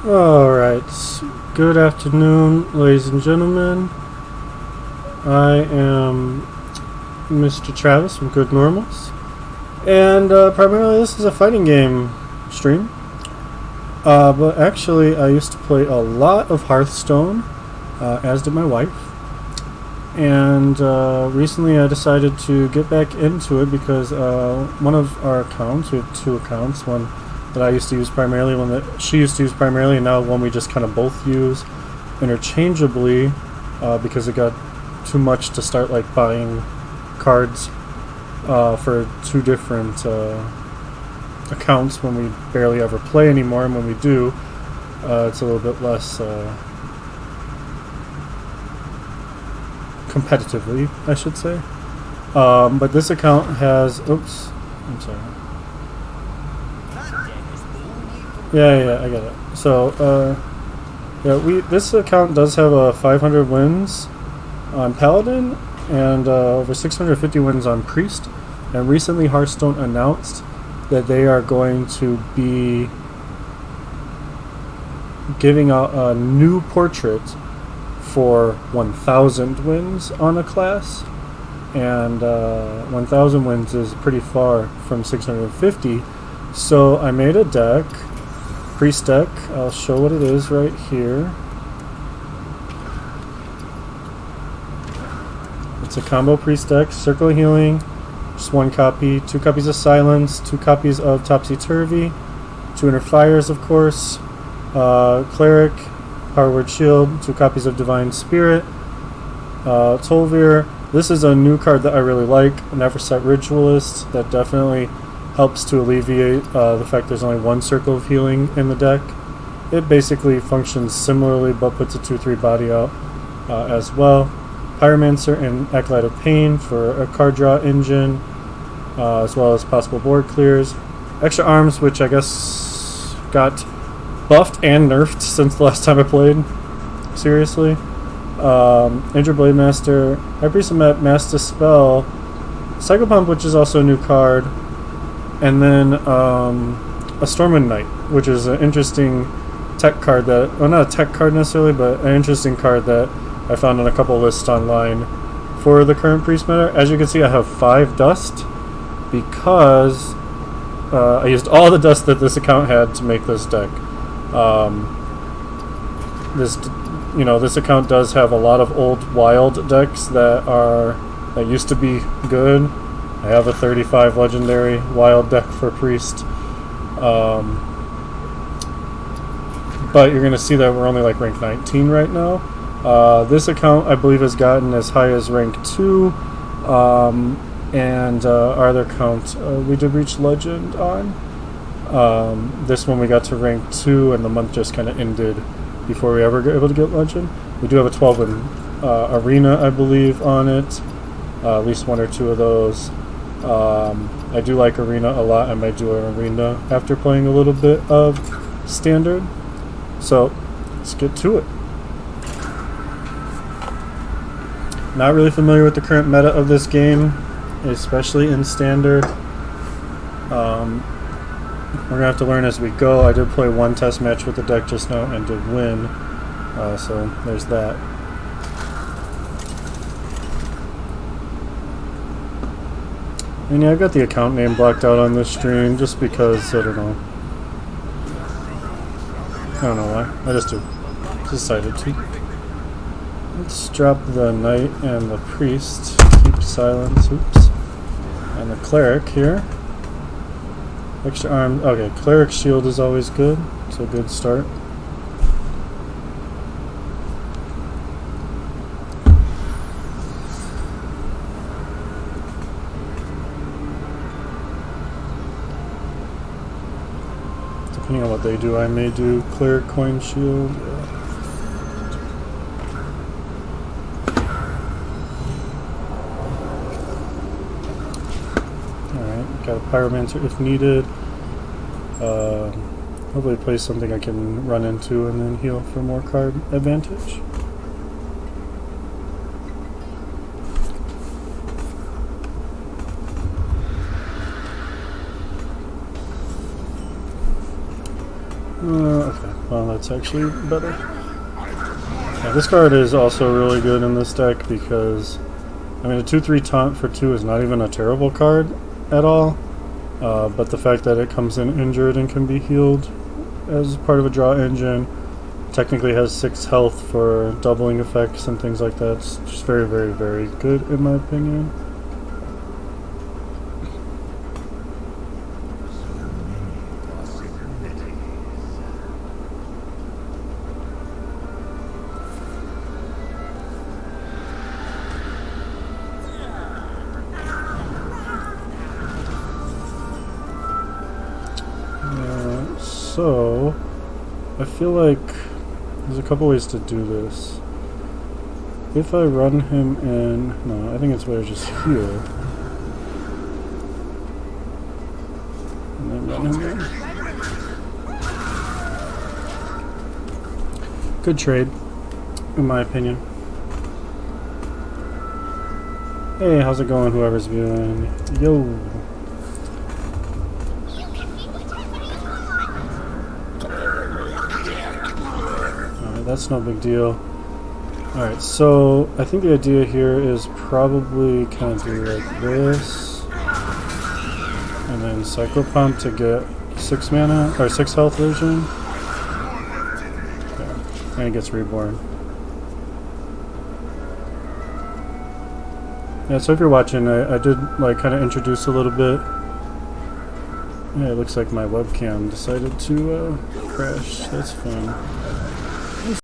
Alright, good afternoon, ladies and gentlemen. I am Mr. Travis from Good Normals, and primarily this is a fighting game stream. But actually, I used to play a lot of Hearthstone, as did my wife. And recently I decided to get back into it because one of our accounts, we have two accounts, one that I used to use primarily, one that she used to use primarily, and now one we just kind of both use interchangeably because it got too much to start like buying cards for two different accounts when we barely ever play anymore, and when we do, it's a little bit less competitively, I should say. But this account has... Oops. I'm sorry. Yeah, I got it. So, this account does have 500 wins on Paladin and over 650 wins on Priest. And recently Hearthstone announced that they are going to be giving out a new portrait for 1,000 wins on a class, and 1,000 wins is pretty far from 650. So I made a deck, Priest deck. I'll show what it is right here. It's a combo Priest deck, Circle of Healing, just one copy, 2 copies of Silence, 2 copies of Topsy-Turvy, 2 Inner Fires, of course, Cleric, Power Word Shield, 2 copies of Divine Spirit, Tol'vir. This is a new card that I really like, Neverset Ritualist, that definitely helps to alleviate the fact there's only one Circle of Healing in the deck. It basically functions similarly, but puts a 2/3 body out as well. Pyromancer and Acolyte of Pain for a card draw engine, as well as possible board clears. Extra Arms, which I guess got buffed and nerfed since the last time I played. Seriously. Injured Blade Master, High Priest of Mass Dispel, Psycho Pump, which is also a new card, and then a Stormwind Knight, which is an interesting tech card that, well, not a tech card necessarily, but an interesting card that I found on a couple lists online for the current Priest meta. As you can see, I have 5 dust because I used all the dust that this account had to make this deck. This account does have a lot of old wild decks that used to be good. I have a 35 legendary wild deck for Priest. But you're going to see that we're only like rank 19 right now. This account, I believe, has gotten as high as rank 2. And our other account, we did reach legend on. This one we got to rank 2, and the month just kind of ended before we ever got able to get legend. We do have a 12-win arena, I believe, on it. At least 1 or 2 of those. I do like arena a lot. I might do an arena after playing a little bit of standard. So let's get to it. Not really familiar with the current meta of this game, especially in standard. We're gonna have to learn as we go. I did play 1 test match with the deck just now and did win, so there's that. And yeah, I've got the account name blocked out on this stream just because, I don't know why. I just decided to. Let's drop the Knight and the Priest. Keep Silence. Oops. And the Cleric here. Extra Arm. Okay, Cleric Shield is always good. It's a good start. Depending on what they do, I may do Cleric Coin Shield. Got a Pyromancer if needed. Hopefully play something I can run into and then heal for more card advantage. Okay, well that's actually better. Yeah, this card is also really good in this deck because, I mean, a 2/3 taunt for 2 is not even a terrible card at all, but the fact that it comes in injured and can be healed as part of a draw engine, technically has 6 health for doubling effects and things like that. It's just very, very, very good in my opinion. So, I feel like there's a couple ways to do this. If I run him in... No, I think it's better just here. And then run him in. Good trade, in my opinion. Hey, how's it going, whoever's viewing? Yo! That's no big deal. Alright, so I think the idea here is probably kind of do like this. And then Cycle Pump to get 6 mana, or 6 health version. Okay. And it gets reborn. Yeah, so if you're watching, I did like kind of introduce a little bit. Yeah, it looks like my webcam decided to crash. That's fun.